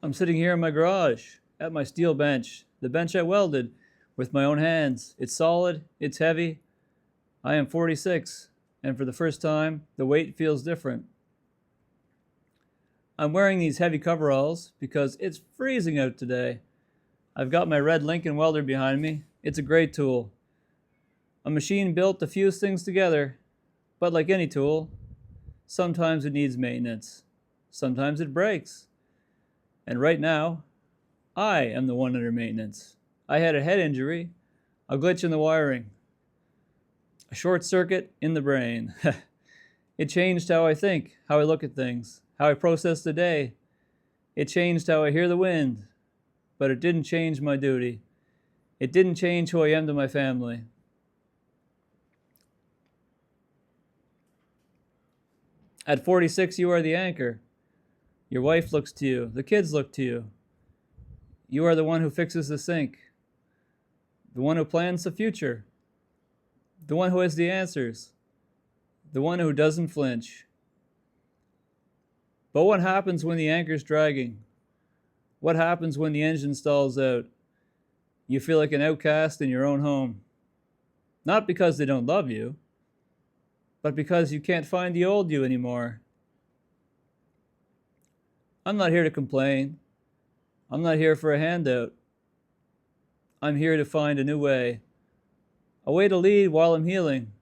I'm sitting here in my garage at my steel bench, the bench I welded with my own hands. It's solid, it's heavy. I am 46, and for the first time, the weight feels different. I'm wearing these heavy coveralls because it's freezing out today. I've got my red Lincoln welder behind me. It's a great tool. A machine built to fuse things together, but like any tool, sometimes it needs maintenance. Sometimes it breaks. And right now, I am the one under maintenance. I had a head injury, a glitch in the wiring, a short circuit in the brain. It changed how I think, how I look at things, how I process the day. It changed how I hear the wind, but it didn't change my duty. It didn't change who I am to my family. At 46, you are the anchor. Your wife looks to you. The kids look to you. You are the one who fixes the sink, the one who plans the future, the one who has the answers, the one who doesn't flinch. But what happens when the anchor's dragging? What happens when the engine stalls out? You feel like an outcast in your own home. Not because they don't love you, but because you can't find the old you anymore. I'm not here to complain. I'm not here for a handout. I'm here to find a new way. A way to lead while I'm healing.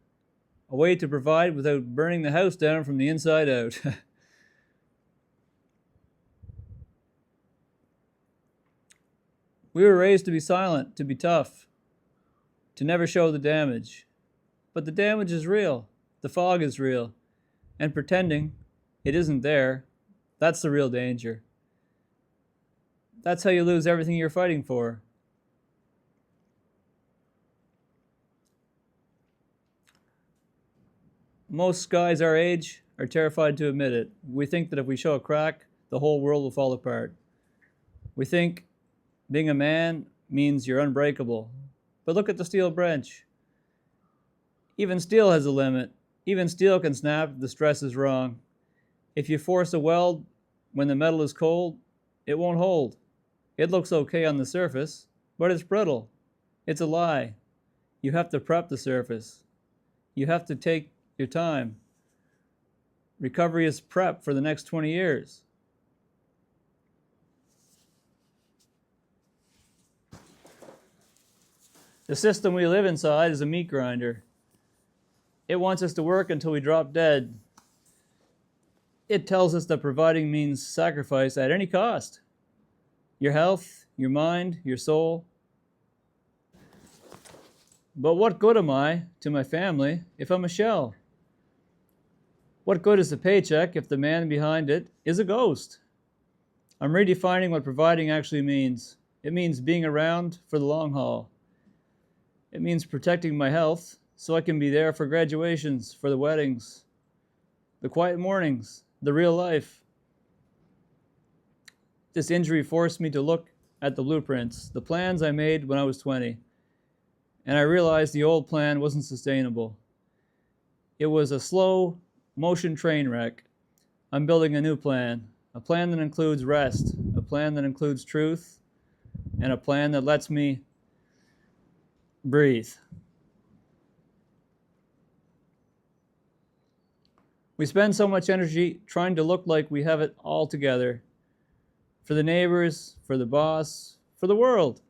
A way to provide without burning the house down from the inside out. We were raised to be silent, to be tough, to never show the damage. But the damage is real. The fog is real. And pretending it isn't there, that's the real danger. That's how you lose everything you're fighting for. Most guys our age are terrified to admit it. We think that if we show a crack, the whole world will fall apart. We think being a man means you're unbreakable. But look at the steel bench. Even steel has a limit. Even steel can snap if the stress is wrong. If you force a weld when the metal is cold, it won't hold. It looks okay on the surface, but it's brittle. It's a lie. You have to prep the surface. You have to take your time. Recovery is prep for the next 20 years. The system we live inside is a meat grinder. It wants us to work until we drop dead. It tells us that providing means sacrifice at any cost. Your health, your mind, your soul. But what good am I to my family if I'm a shell? What good is the paycheck if the man behind it is a ghost? I'm redefining what providing actually means. It means being around for the long haul. It means protecting my health so I can be there for graduations, for the weddings, the quiet mornings, the real life. This injury forced me to look at the blueprints, the plans I made when I was 20, and I realized the old plan wasn't sustainable. It was a slow motion train wreck. I'm building a new plan, a plan that includes rest, a plan that includes truth, and a plan that lets me breathe. We spend so much energy trying to look like we have it all together. For the neighbors, for the boss, for the world.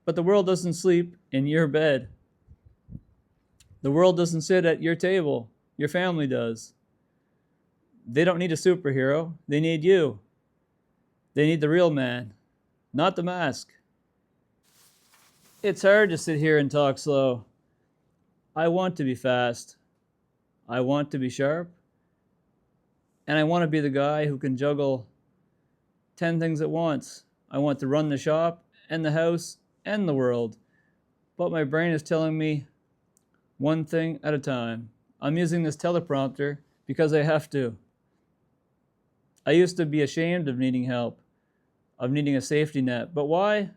But the world doesn't sleep in your bed. The world doesn't sit at your table. Your family does. They don't need a superhero. They need you. They need the real man, not the mask. It's hard to sit here and talk slow. I want to be fast. I want to be sharp. And I want to be the guy who can juggle 10 things at once. I want to run the shop and the house and the world. But my brain is telling me one thing at a time. I'm using this teleprompter because I have to. I used to be ashamed of needing help, of needing a safety net. But why?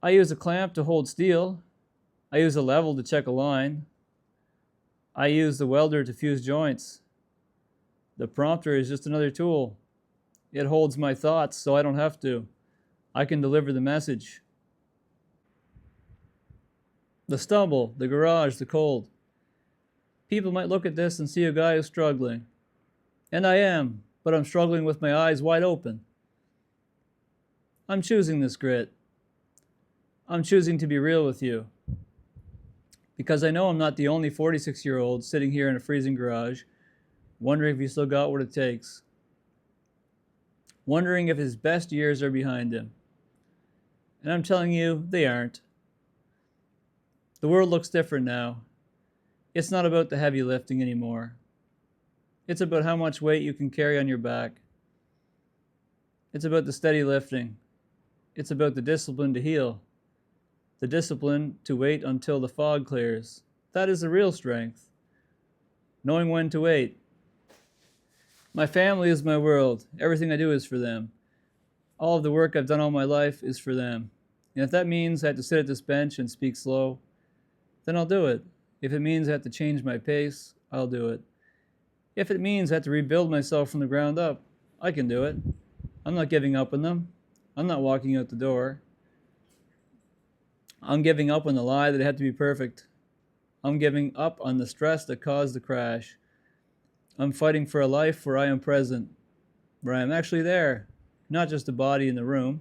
I use a clamp to hold steel. I use a level to check a line. I use the welder to fuse joints. The prompter is just another tool. It holds my thoughts so I don't have to. I can deliver the message. The stubble, the garage, the cold. People might look at this and see a guy who's struggling. And I am, but I'm struggling with my eyes wide open. I'm choosing this grit. I'm choosing to be real with you. Because I know I'm not the only 46-year-old sitting here in a freezing garage, wondering if he still got what it takes. Wondering if his best years are behind him. And I'm telling you, they aren't. The world looks different now. It's not about the heavy lifting anymore. It's about how much weight you can carry on your back. It's about the steady lifting. It's about the discipline to heal. The discipline to wait until the fog clears. That is the real strength. Knowing when to wait. My family is my world. Everything I do is for them. All of the work I've done all my life is for them. And if that means I have to sit at this bench and speak slow, then I'll do it. If it means I have to change my pace, I'll do it. If it means I have to rebuild myself from the ground up, I can do it. I'm not giving up on them. I'm not walking out the door. I'm giving up on the lie that I had to be perfect. I'm giving up on the stress that caused the crash. I'm fighting for a life where I am present, where I am actually there, not just a body in the room.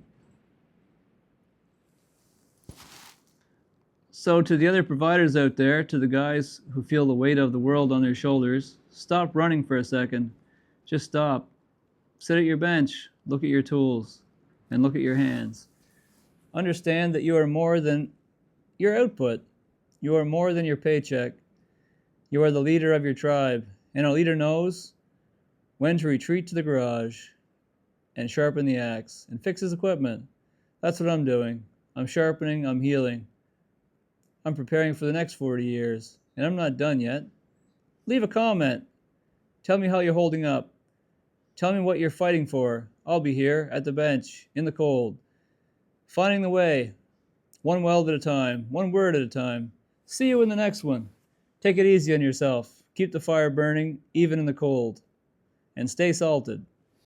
So to the other providers out there, to the guys who feel the weight of the world on their shoulders, stop running for a second. Just stop. Sit at your bench, look at your tools, and look at your hands. Understand that you are more than your output. You are more than your paycheck. You are the leader of your tribe, and a leader knows when to retreat to the garage and sharpen the axe and fix his equipment. That's what I'm doing. I'm sharpening, I'm healing. I'm preparing for the next 40 years, and I'm not done yet. Leave a comment. Tell me how you're holding up. Tell me what you're fighting for. I'll be here at the bench, in the cold, finding the way, one weld at a time, one word at a time. See you in the next one. Take it easy on yourself. Keep the fire burning, even in the cold. And stay salted.